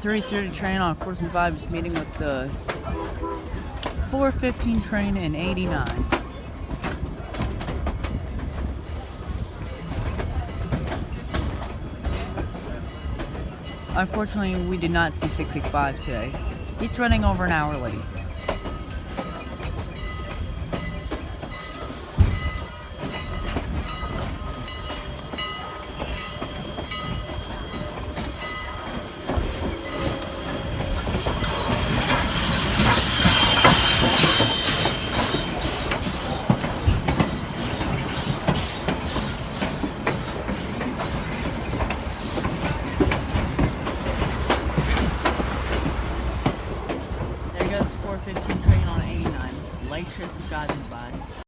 3:30 train on 425 is meeting with the 4:15 train in 89. Unfortunately, we did not see 665 today. It's running over an hour late.